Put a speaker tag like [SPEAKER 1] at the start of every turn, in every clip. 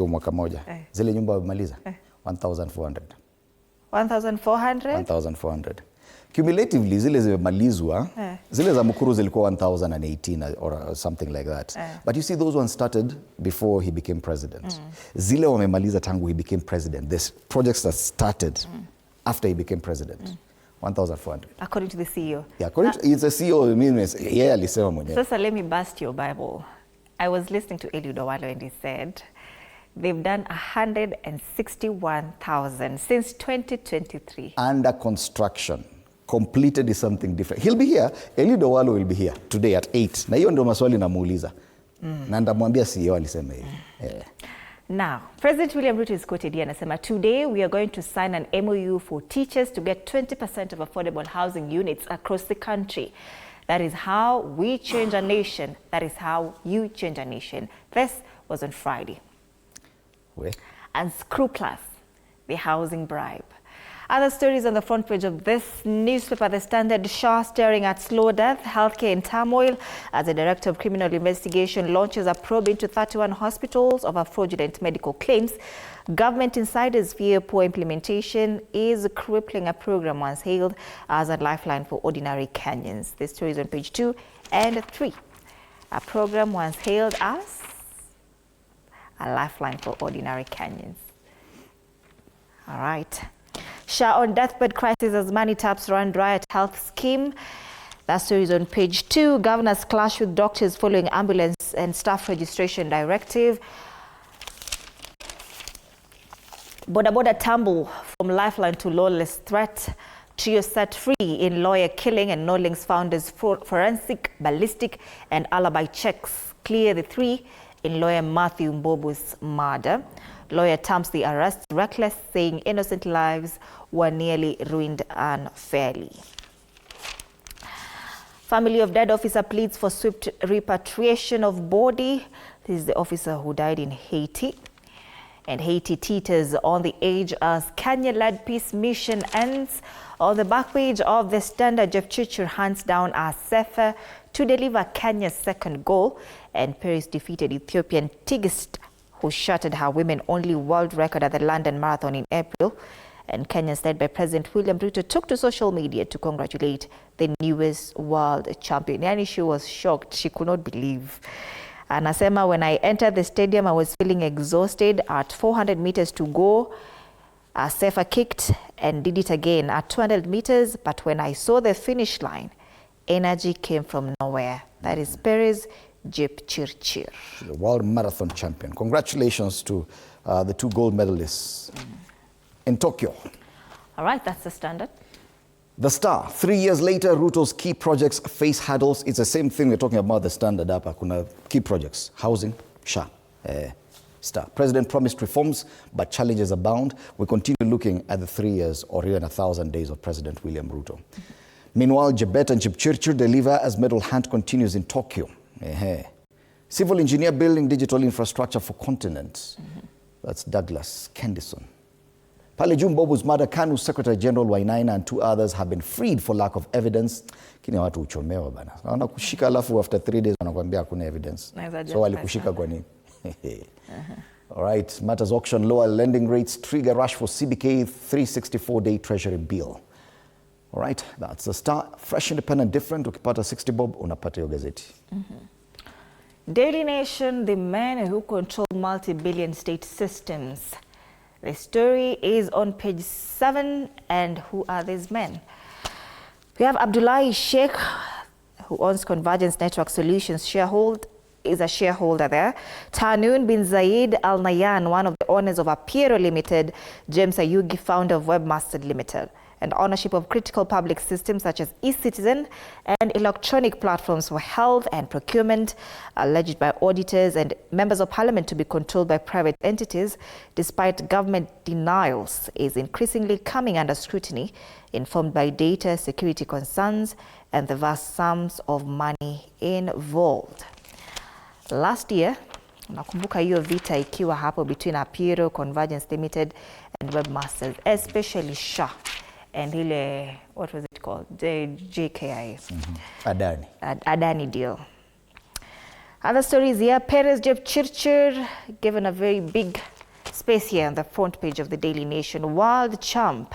[SPEAKER 1] CEO mwaka moja. Zile nyumba wamemaliza 1,400.
[SPEAKER 2] 1,400?
[SPEAKER 1] 1,400. Cumulatively zile zimemalizwa, zile za Mukuru zilikuwa 1,018 or something like that. But you see those ones started before he became president. Zile wamemaliza tangu he became president. There's projects that started after he became president. 1,400.
[SPEAKER 2] According to the CEO.
[SPEAKER 1] Yeah, according to, it's a CEO, yeah, alisema mwenyewe.
[SPEAKER 2] So let me bust your Bible. I was listening to Eliud Owalo and he said they've done 161,000 since 2023.
[SPEAKER 1] Under construction. Completed is something different. He'll be here. Eliud Owalo will be here today at 8. Na hiyo ndio maswali namuuliza. Na ndamwambia CEO alisema hivi.
[SPEAKER 2] Now, President William Ruto is quoted here anasema, today we are going to sign an MOU for teachers to get 20% of affordable housing units across the country. That is how we change a nation. That is how you change a nation. This was on Friday.
[SPEAKER 1] Where?
[SPEAKER 2] And scrupulous, the housing bribe. Other stories on the front page of this newspaper, The Standard, Shah staring at slow death, healthcare in turmoil, as the Director of Criminal Investigation launches a probe into 31 hospitals over fraudulent medical claims. Government insiders fear poor implementation is crippling a program once hailed as a lifeline for ordinary Kenyans. This story is on page 2 and 3. A program once hailed as a lifeline for ordinary Kenyans. All right. Shah on deathbed crisis as money taps run dry at health scheme. That story is on page 2. Governors clash with doctors following ambulance and staff registration directive. Boda tumble from lifeline to lawless threat. Trio set free in lawyer killing and Nollings founders forensic, ballistic and alibi checks clear the 3 in lawyer Matthew Mbobu's murder. Lawyer terms the arrest reckless, saying innocent lives were nearly ruined unfairly. Family of dead officer pleads for swift repatriation of body. This is the officer who died in Haiti. And Haiti teeters on the edge as Kenya-led peace mission ends. On the back page of The Standard, Jeff Chichur hands down Asefa to deliver Kenya's second goal. And Paris defeated Ethiopian Tigist, who shattered her women-only world record at the London Marathon in April. And Kenyans led by President William Ruto took to social media to congratulate the newest world champion. Yani, she was shocked. She could not believe. Anasema, when I entered the stadium, I was feeling exhausted. At 400 meters to go, Sefa kicked and did it again at 200 meters. But when I saw the finish line, energy came from nowhere. That is Paris Jepchirchir,
[SPEAKER 1] the world marathon champion. Congratulations to the 2 gold medalists in Tokyo.
[SPEAKER 2] All right, that's The Standard.
[SPEAKER 1] The Star, 3 years later, Ruto's key projects face hurdles. It's the same thing we're talking about The Standard. Kuna key projects, housing, SHA, Star. President promised reforms, but challenges abound. We continue looking at the 3 years or even 1,000 days of President William Ruto. Meanwhile, Jebet and Jepchirchir deliver as medal hunt continues in Tokyo. Civil engineer building digital infrastructure for continent. That's Douglas Kendison. Pale Mbobu's murder, KANU Secretary General Wainaina and 2 others have been freed for lack of evidence. Kini watu uchomewa bana. Wanakushika alafu after 3 days wanakuambia hakuna evidence. So walikushika kwa nini? All right, matters auction, lower lending rates trigger rush for CBK 364-day treasury bill. All right, that's The Star. Fresh, independent, different. Ukipata 60 bob, unapata hiyo gazeti.
[SPEAKER 2] Daily Nation, the men who control multi-billion state systems. The story is on page 7. And who are these men? We have Abdullahi Sheikh, who owns Convergence Network Solutions, is a shareholder there. Tarnoon bin Zayed Al Nayan, one of the owners of Apiro Limited. James Ayugi, founder of Webmaster Limited. And ownership of critical public systems such as e-citizen and electronic platforms for health and procurement, alleged by auditors and members of parliament to be controlled by private entities, despite government denials, is increasingly coming under scrutiny, informed by data security concerns and the vast sums of money involved. Last year, nakumbuka hiyo vita ikiwa hapo between Apiro, Convergence Limited and Webmasters, especially SHA. And ile, what was it called? JKI. Adani deal. Other stories here. Paris Jepchirchir given a very big space here on the front page of the Daily Nation. Wild champ.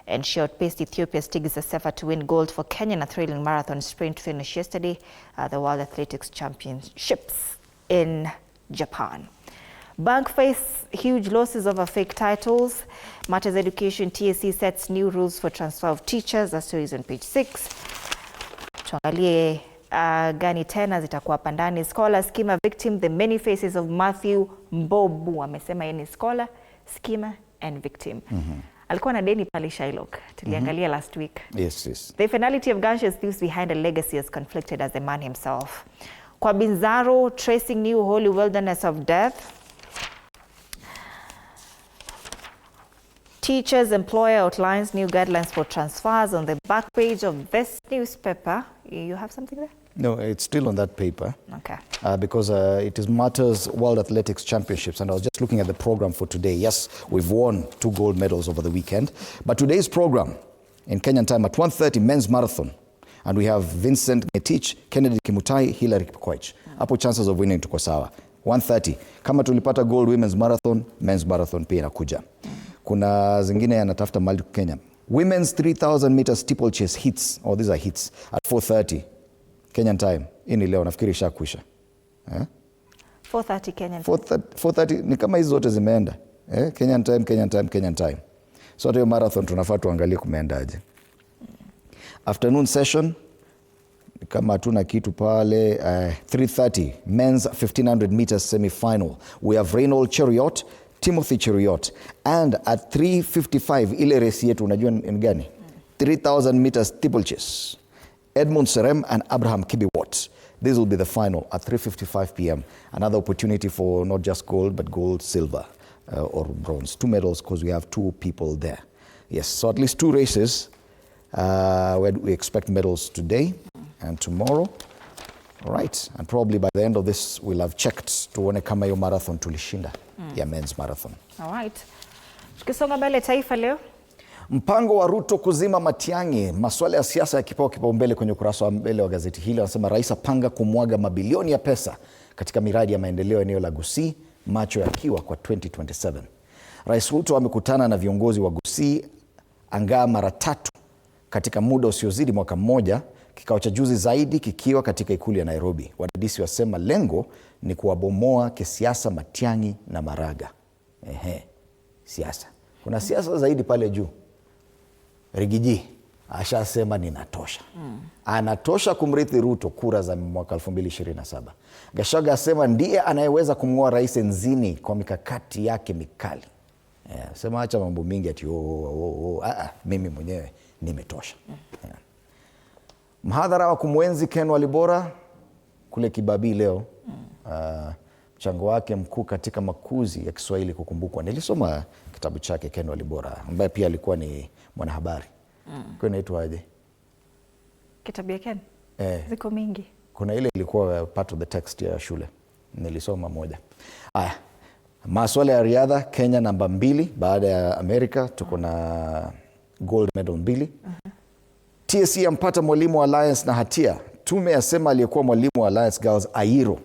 [SPEAKER 2] And she outpaced Ethiopia's Tigis Assefa to win gold for Kenya in a thrilling marathon sprint finish yesterday at the World Athletics Championships in Japan. Bank face huge losses over fake titles. Matters Education TSC sets new rules for transfer of teachers. That story is on page 6. Tuangalie gani tena zitakuwa pandani. Scholar, schema, victim, the many faces of Matthew Mbobu. Amesema yeye ni scholar, schema and victim. Alikuwa na deni pale Shylock. Tuliangalia last week.
[SPEAKER 1] Yes.
[SPEAKER 2] The finality of Gansha's thieves behind a legacy is conflicted as the man himself. Kwa Binzaro, tracing new holy wilderness of death. Teachers' employer outlines new guidelines for transfers on the back page of this newspaper. You have something there?
[SPEAKER 1] No, it's still on that paper.
[SPEAKER 2] Okay.
[SPEAKER 1] Because it is Matters World Athletics Championships, and I was just looking at the program for today. Yes, we've won 2 gold medals over the weekend, but today's program in Kenyan time at 1:30 men's marathon, and we have Vincent Ngetich, Kennedy Kimutai, Hilary Kiprkoech. Hapo chances of winning tuko sawa. 1:30 kama tulipata gold women's marathon, men's marathon pia inakuja. Kuna zingine yanatafuta mali Kenya. Women's 3,000 meters steeplechase hits, these are hits, at 4:30 Kenyan time. Ini leo nafikiri ishakwisha.
[SPEAKER 2] 4:30 Kenyan time.
[SPEAKER 1] 4:30 ni kama hizo zote zimeenda. Kenyan time. So hiyo marathon tunafaa tuangalie kumeendaje. Afternoon session kama hatuna kitu pale 3:30 men's 1500 meters semi-final. We have Reynold Cheruiyot, Timothy Cheruiyot, and at 3:55 ile race yetu unajua ni gani? 3000 meters steeplechase. Edmund Serem and Abraham Kibiwot. This will be the final at 3:55 p.m. Another opportunity for not just gold, but gold, silver, or bronze. 2 medals because we have 2 people there. Yes, so at least 2 races where we expect medals today and tomorrow. All right, and probably by the end of this, we'll have checked tuone kama hiyo marathon tulishinda ya men's marathon.
[SPEAKER 2] All right. Tukisonga mbele taifa leo.
[SPEAKER 1] Mpango wa Ruto kuzima Matiang'i, masuala ya siasa yakipewa kipaumbele kwenye ukurasa wa mbele wa gazeti hili. Anasema rais apanga kumwaga mabilioni ya pesa katika miradi ya maendeleo eneo la Gusii, macho yakiwa kwa 2027. Rais Ruto amekutana na viongozi wa Gusii angaa mara 3 katika muda usiozidi mwaka mmoja, kikao cha juzi zaidi kikiwa katika ikulu ya Nairobi. Wadadisi wasema lengo ni kuwabomoa kisiasa Matiang'i na Maraga. Siasa. Kuna siasa zaidi pale juu. Rigiji ashasema ninatosha. Anatosha kumrithi Ruto kura za mwaka 2027. Gachagua asema ndiye anayeweza kumng'oa rais enzini kwa mikakati yake mikali. Sema acha mambo mingi ati mimi mwenyewe nimetosha. Mhadhara wa kumwenzi Ken Walibora kule Kibabii leo. Mchango wake mkuu katika makuzi ya Kiswahili kukumbukwa. Nilisoma kitabu chake Ken Walibora ambaye pia alikuwa ni mwanahabari. Kwa inaitwa aje?
[SPEAKER 2] Kitabu ya Ken? Ziko mingi.
[SPEAKER 1] Kuna ile ilikuwa part of the text ya shule. Nilisoma moja. Masuala ya riadha, Kenya namba 2 baada ya Amerika. Tuko na gold medal 2. TSC ampata mwalimu wa Alliance na hatia. Tume yasema aliyekuwa mwalimu wa Alliance Girls Airo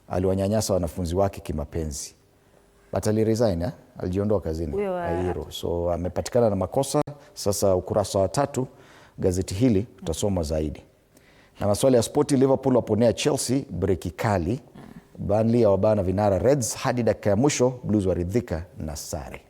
[SPEAKER 1] aliwanyanyasa wanafunzi wake kimapenzi. But aliresign, alijiondoa kazini. Airo. So amepatikana na makosa. Sasa ukurasa wa 3 gazeti hili utasoma zaidi. Na maswali ya spoti, Liverpool waponea Chelsea breki kali. Burnley ya wabana vinara Reds hadi dakika ya mwisho, Blues waridhika na sare.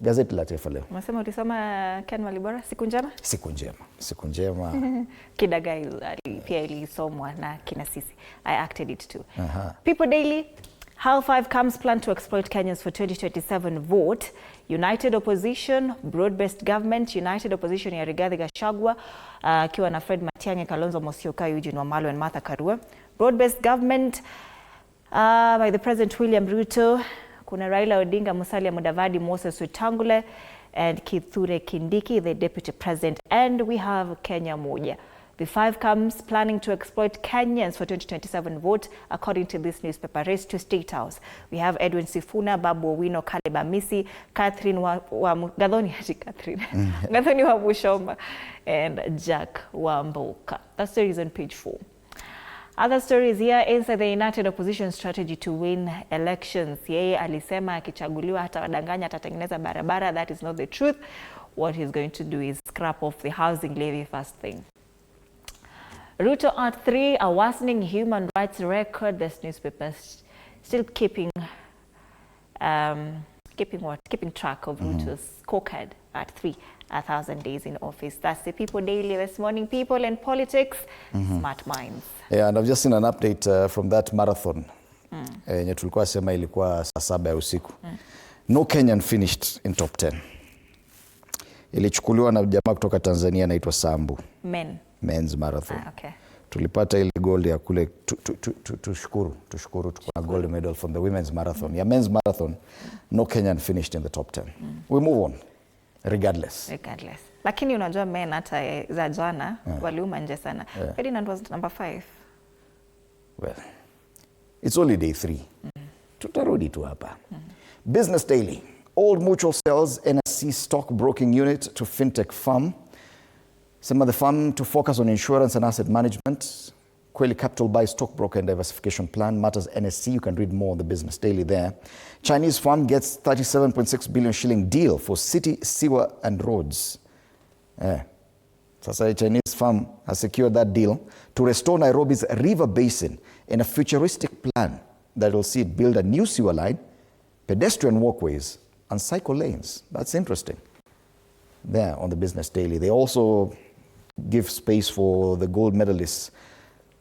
[SPEAKER 1] Gazeti la Taifa leo.
[SPEAKER 2] Unasema ulisoma Ken Walibora siku njema? Siku njema. Kidagai pia ilisomwa na kina sisi. I acted it too. People Daily. How 5 camps plan to exploit Kenyans for 2027 vote. United Opposition, broad-based government, United Opposition ya Rigathi Gachagua, akiwa na Fred Matiang'i, Kalonzo Musyoka, Eugene Wamalwa and Martha Karua. Broad-based government by the President William Ruto. Kuna Raila Odinga, Musalia Mudavadi, Moses Wetangula, and Kithure Kindiki, the Deputy President. And we have Kenya Moja. The 5 camps planning to exploit Kenyans for 2027 vote, according to this newspaper. Race to State House. We have Edwin Sifuna, Babu Owino, Caleb Amisi, Catherine Gathoni Wamushomba, and Jack Wamboka. That story is on page 4. Other stories here inside the United Opposition strategy to win elections. Yeye alisema akichaguliwa hatawadanganya atatengeneza barabara. That is not the truth. What he's going to do is scrap off the housing levy first thing. Ruto at 3, a worsening human rights record. This newspaper still keeping track of Ruto's scorecard at 3, 1,000 days in office. That's the People Daily this morning. People and politics, smart minds.
[SPEAKER 1] Yeah, and I've just seen an update from that marathon. Yenye tulikuwa sema ilikuwa saa 7 ya usiku. No Kenyan finished in top 10. Ilichukuliwa na jamaa kutoka Tanzania anaitwa Sambu. Men's marathon.
[SPEAKER 2] Okay.
[SPEAKER 1] Tulipata ile gold ya kule tushukuru tuko na gold medal from the women's marathon. Ya men's marathon, no Kenyan finished in the top 10. We move on regardless.
[SPEAKER 2] Lakini unajua men hata za jana waliuma nje sana. Ferdinand was number 5.
[SPEAKER 1] Well, it's only day 3. Tutarudi tu hapa. Business Daily. Old Mutual sells NSC stockbroking unit to fintech firm. Some of the firm to focus on insurance and asset management. Kweli Capital buys stockbroker and diversification plan. Matters NSC. You can read more on the Business Daily there. Chinese firm gets 37.6 billion shilling deal for city, sewer and roads. Sasa Chinese firm has secured that deal to restore Nairobi's river basin in a futuristic plan that will see it build a new sewer line, pedestrian walkways and cycle lanes. That's interesting. There on the Business Daily. They also give space for the gold medalists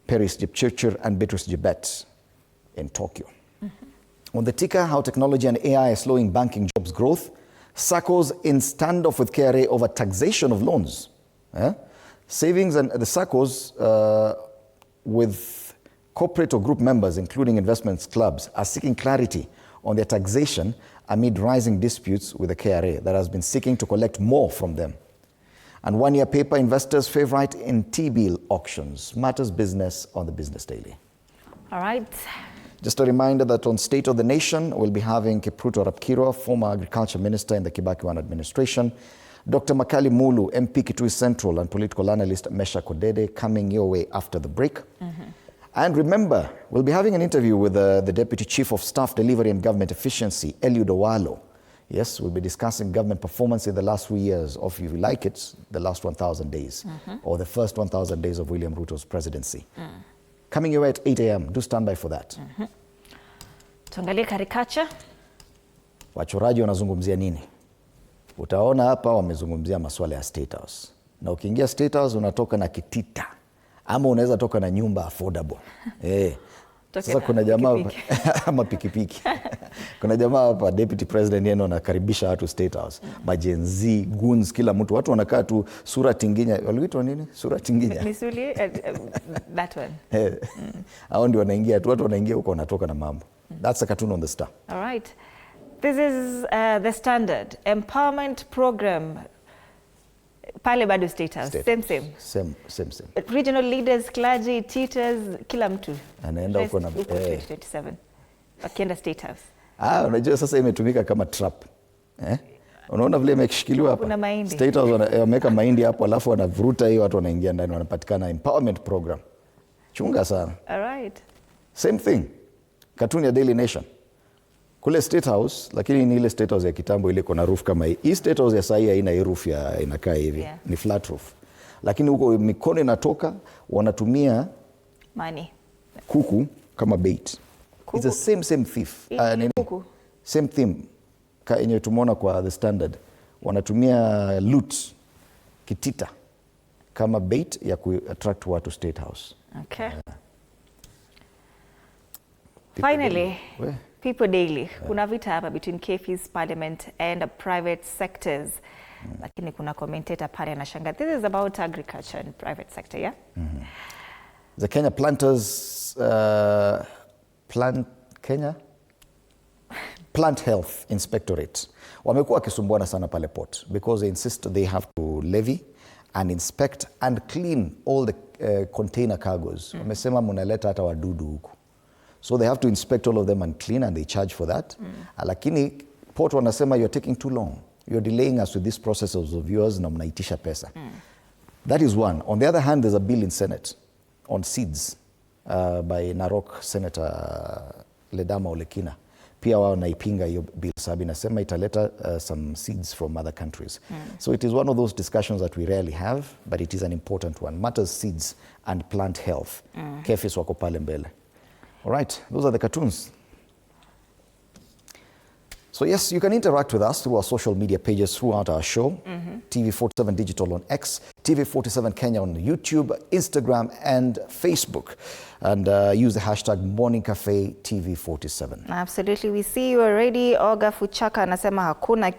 [SPEAKER 1] Paris Jepchirchir and Beatrice Jebet in Tokyo. On the ticker, how technology and AI are slowing banking jobs growth. SACCOs in standoff with KRA over taxation of loans. Savings and the SACCOs with corporate or group members, including investments clubs, are seeking clarity on their taxation amid rising disputes with the KRA that has been seeking to collect more from them. And one-year paper investors' favorite in T-bill auctions. Matters business on the Business Daily.
[SPEAKER 2] All right.
[SPEAKER 1] Just a reminder that on State of the Nation, we'll be having Kipruto Rapkirwa, former agriculture minister in the Kibaki-Wan administration, Dr. Makali Mulu, MP Kitui Central, and political analyst Mesha Kodede coming your way after the break. And remember, we'll be having an interview with the Deputy Chief of Staff Delivery and Government Efficiency, Eliud Owalo. Yes, we'll be discussing government performance in the last 3 years of, if you like it, the last 1,000 days, or the first 1,000 days of William Ruto's presidency. Coming your way at 8 a.m. Do stand by for that.
[SPEAKER 2] Tuangalie caricature.
[SPEAKER 1] Wachoraji wanazungumzia nini? Utaona hapa wamezungumzia masuala ya State House. Na ukiingia State House unatoka na kitita. Ama unaweza toka na nyumba affordable. Sasa kuna jamaa ama pikipiki. Kuna jamaa hapa Deputy President yeye anakaribisha watu State House. Majenzi, goons, kila mtu. Watu wanakaa tu sura tinginya. Waliitwa nini? Sura tinginya.
[SPEAKER 2] Misuli, that one.
[SPEAKER 1] Hao ndio wanaingia tu, watu wanaingia huko wanatoka na mambo. That's a cartoon on the Star.
[SPEAKER 2] All right. This is the Standard Empowerment Program. Pale bado State House. Same. Regional leaders, clergy, teachers, kila mtu.
[SPEAKER 1] Anaenda huko na
[SPEAKER 2] 27. Wakienda State House.
[SPEAKER 1] Unajua sasa imetumika kama trap. Unaona vile imeshikiliwa hapa.
[SPEAKER 2] Kuna mahindi.
[SPEAKER 1] State House wameweka mahindi hapo alafu wanavuruta hiyo watu wanaingia ndani wanapatikana empowerment program. Chunga sana.
[SPEAKER 2] All right.
[SPEAKER 1] Same thing. Cartoon ya Daily Nation. Kule State House, lakini ni ile State House ya kitambo ile iko na roof kama hii. Hii State House ya sasa haina hii roof ya inakaa hivi. Ni flat roof. Lakini huko mikono inatoka wanatumia kuku kama bait. Kuku? It's the same thief.
[SPEAKER 2] Kuku.
[SPEAKER 1] Same theme. Yenye tumeona kwa The Standard. Wanatumia loot kitita kama bait ya ku-attract watu State House.
[SPEAKER 2] Okay. Finally, People Daily. Kuna vita hapa between KEFI's parliament and private sectors. Lakini kuna commentator pale anashangaa. This is about agriculture and private sector, yeah?
[SPEAKER 1] The Kenya Planters Plant Health Inspectorate wamekuwa wakisumbuana sana pale port because they insist they have to levy and inspect and clean all the container cargos. Wamesema mnaleta hata wadudu huku. So they have to inspect all of them and clean and they charge for that. Lakini port wanasema you're taking too long. You're delaying us with this process of yours na mnaitisha pesa. That is one. On the other hand, there's a bill in Senate on seeds. by Narok Senator Ledama Olekina. Pia wao naipinga hiyo bill sababu inasema italeta some seeds from other countries. So it is one of those discussions that we rarely have, but it is an important one. Matters seeds and plant health. KEFIS wako pale mbele. All right, those are the cartoons. So yes, you can interact with us through our social media pages throughout our show. TV47 Digital on X, TV47 Kenya on YouTube, Instagram and Facebook. And use the hashtag Morning Cafe TV47.
[SPEAKER 2] Absolutely, we see you already. Oga Fuchaka anasema hakuna